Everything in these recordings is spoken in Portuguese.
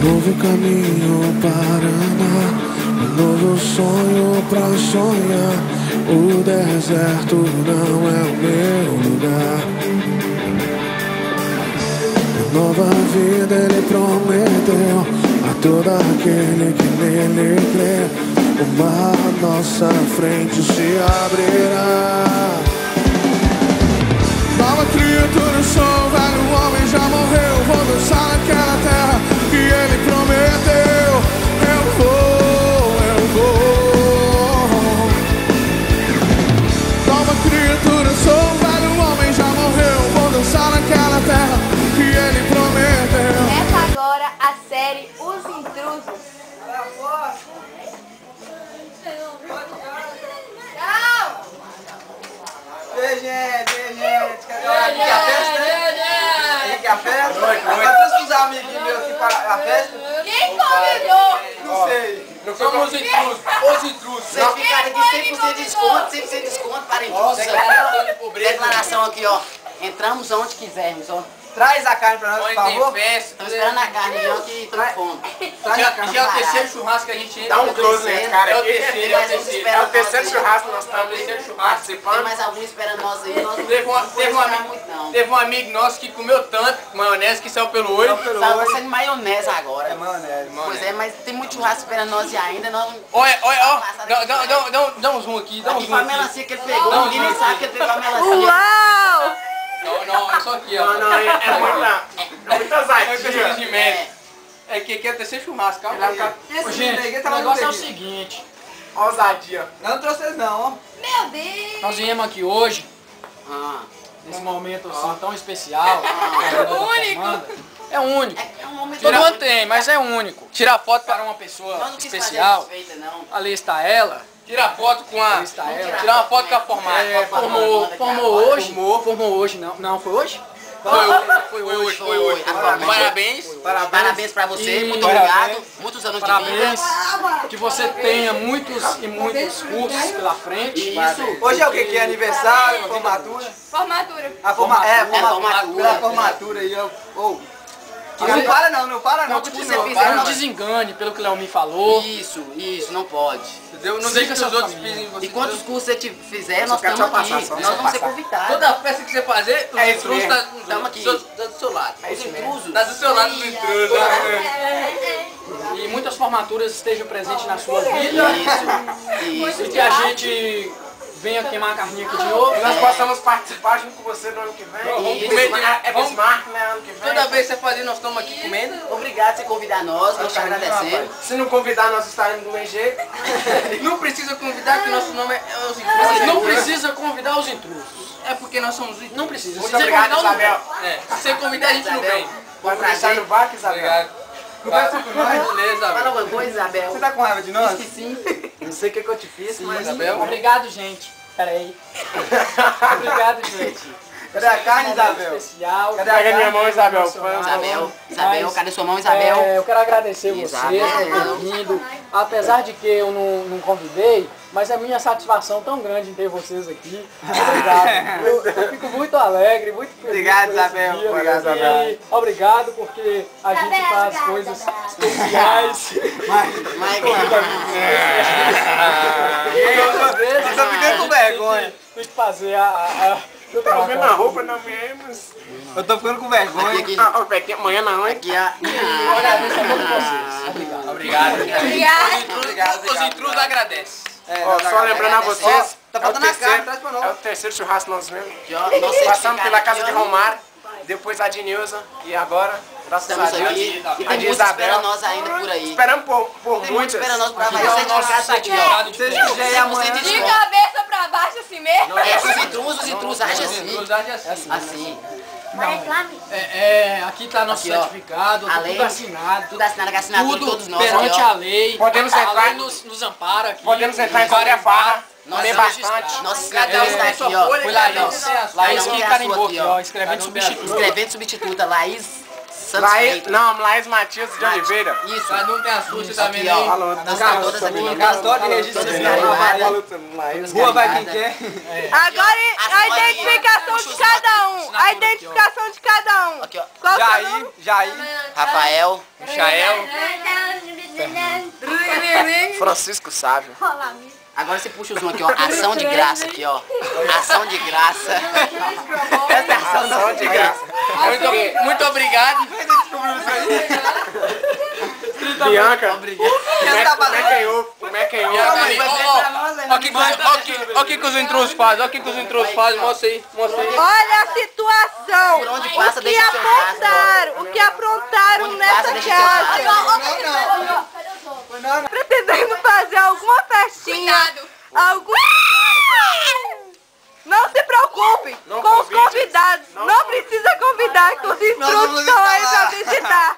Novo caminho para andar, um novo sonho pra sonhar. O deserto não é o meu lugar. Uma nova vida ele prometeu a todo aquele que nele crê. O mar à nossa frente se abrirá. Nova criatura sou, velho homem já morreu. Vou dançar naquela terra que ele prometeu. Eu vou. Nova criatura sou, velho homem já morreu. Vou dançar naquela terra que ele prometeu. Começa agora a série Os Intrusos. Tchau! Ei, gente, quer que a festa? Quer que a festa? Vai todos os amiguinhos meus aqui para a festa? Quem convidou? Não sei. Não somos os intrusos, os intrusos. Vocês ficaram aqui 100% de desconto, 100% de desconto para intrusos. Declaração aqui, ó. Entramos onde quisermos, ó. Traz a carne pra nós, por favor. Estamos esperando a carne, ó, que estamos com fome. Já é o terceiro churrasco que a gente entra. Dá um close nesse cara. É o terceiro, É o terceiro churrasco nós estamos. É o terceiro churrasco Tem participando. mais algum esperando nós aí? Nós não Teve vamos esperar muito, não. teve um amigo nosso que comeu tanto maionese que saiu pelo olho. Tá passando maionese agora. É maionese. Pois é, mas tem muito churrasco esperando nós e ainda nós... Olha, ó. Dá um zoom aqui, dá um Aqui zoom foi a aqui. melancia que ele pegou, Não, ninguém nem não, sabe que ele pegou a melancia. Uau! Não, é só aqui, ó. Não, é muita É coisa zaidinha. de médico. É que aqui é o terceiro churrasco, calma aí. Esse Gente, menino aí o tava negócio é o no seguinte, Ó, ousadia. Não trouxe eles não, ó. Meu Deus! nós viemos aqui hoje, Ah, nesse momento assim tão especial, Único. é único. é um momento... Todo mundo tem, mas é único. Tirar foto para uma Nós pessoa não quis especial, fazer desfeita, não. ali está ela, Tira foto com a... ali está ela. Tirar uma foto com a formata. Formou hoje, não foi hoje? Foi hoje. Parabéns. Parabéns pra você, E- muito obrigado. Muitos anos de Parabéns, vida. que você tenha muitos e muitos cursos pela frente. Isso. Hoje é o que? Que é aniversário, formatura? Formatura. A formatura. formatura. Pela formatura aí, ó. Ô. Não para não, Tipo, continua. você fizer Não uma- desengane pelo que o Léo me falou. Isso, não pode. Entendeu? Não Siga deixa que sua os outros família. pisem em você. E quantos cursos você fizer, nós quero estamos só aqui. passar, só Nós vamos ser passar. convidados. Toda festa que você fazer, os É isso intrusos mesmo. Estamos aqui. tá do seu lado. Os intrusos. Tá do seu lado dos intrusos. E muitas formaturas estejam presentes na sua vida. Isso. E que a gente venha queimar a carninha aqui de novo. Nós possamos participar junto com você no ano que vem. Vamos Isso. comer. É Bismarck, né? Ano que vem. Toda vez que você fazer, nós estamos aqui comendo. Obrigado por você convidar nós estamos agradecendo. Se não convidar, nós estaremos do mesmo jeito. Não precisa convidar, que nosso nome é os Mas intrusos. não precisa convidar os intrusos. É porque nós somos os intrusos. Não precisa. Se Muito você obrigado, convidar, não Isabel. É, se você convidar, a gente não vem. Pode deixar no vácuo, Isabel. Obrigado. Conversa com nós. Beleza, Fala Isabel. alguma coisa, Isabel. Você tá com raiva de nós? Diz que sim. Não sei o que eu te fiz, mas... Isabel. Obrigado, gente. Pera aí. Obrigado, gente. Cadê a carne, Esse momento Isabel? especial. Cadê a minha mão, Isabel? Emocionado. Isabel, cadê sua mão, Isabel? Eu quero agradecer você Isabel. por ter vindo. Apesar de que eu não convidei, mas é minha satisfação tão grande em ter vocês aqui. Obrigado. Eu fico muito alegre, muito feliz. Obrigado, por esse Isabel. dia. Obrigado, Isabel. E obrigado porque a gente faz coisas especiais. Eu tô ficando com vergonha. Tem que fazer Tá vendo a roupa não mesmo? Eu tô ficando com vergonha. Aqui, Vai ter amanhã não, hein? aqui, a... Eu agradeço a todos vocês. Obrigado. Obrigado. Os intrusos agradecem. Ó, só lembrando a vocês, Tá faltando a carne, traz pra é o nós. terceiro churrasco nós mesmo. Aqui, ó, nosso Passamos pela casa de certificado Romário, depois a de Nilza e agora, graças a Estamos Deus, aqui e a tem de muitos Isabel. esperando nós ainda por aí. Esperamos por Tem muitos muitas. esperando nós pra Aqui mais. é O o nosso certificado tá aqui, ó. certificado de Seja dia e amanhã. 100% de De desconto. cabeça pra baixo assim mesmo? É, os intrusos, age Os assim. intrusos agem assim. Assim. Aqui tá nosso Aqui, ó. certificado, A tá lei. tudo assinado. Tudo assinado com a assinatura de todos nós. perante aqui, ó. a lei. Podemos A entrar? lei nos ampara aqui. Podemos entrar em qualquer farra, Nós comer estamos bastante. Nossa assinatura está aqui, ó. Foi Laís. Laís que carimbou aqui, ó. Escrevendo substituto. Escrevendo substituta, Laís Santos Laís, Freitas. não, Laís Matias de Oliveira. Isso. Cada um tem a sua, você tá Aqui, vendo ó. aí? Falou, Tá todas aqui. Cartório de registro Todas civil. carimbadas. Rua vai quem quer. Agora a As identificação de cada um. A identificação de cada um. Aqui, ó. Qual que é o nome? Jair, Rafael. Michael. Francisco Sávio. Agora você puxa o zoom aqui, ó. Ação de graça aqui, ó. Ação de graça. Essa é a ação de graça. Muito obrigado. Bianca, como é que eu? Olha o que os intrusos fazem, olha o que os intrusos fazem, mostra aí, mostra aí. Olha a situação. Por onde passa, O que deixa seu rastro. aprontaram. O que aprontaram Onde passa, nessa deixa seu casa. Pretendendo fazer alguma festinha. Algum... Não se preocupe Não com os convide. convidados. Não precisa convidar, que os instrutos estão aí pra visitar.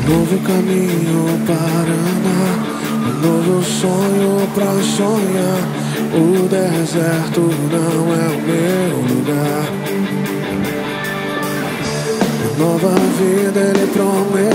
Novo caminho para andar, um novo sonho pra sonhar. O deserto não é o meu lugar. Uma nova vida ele prometeu.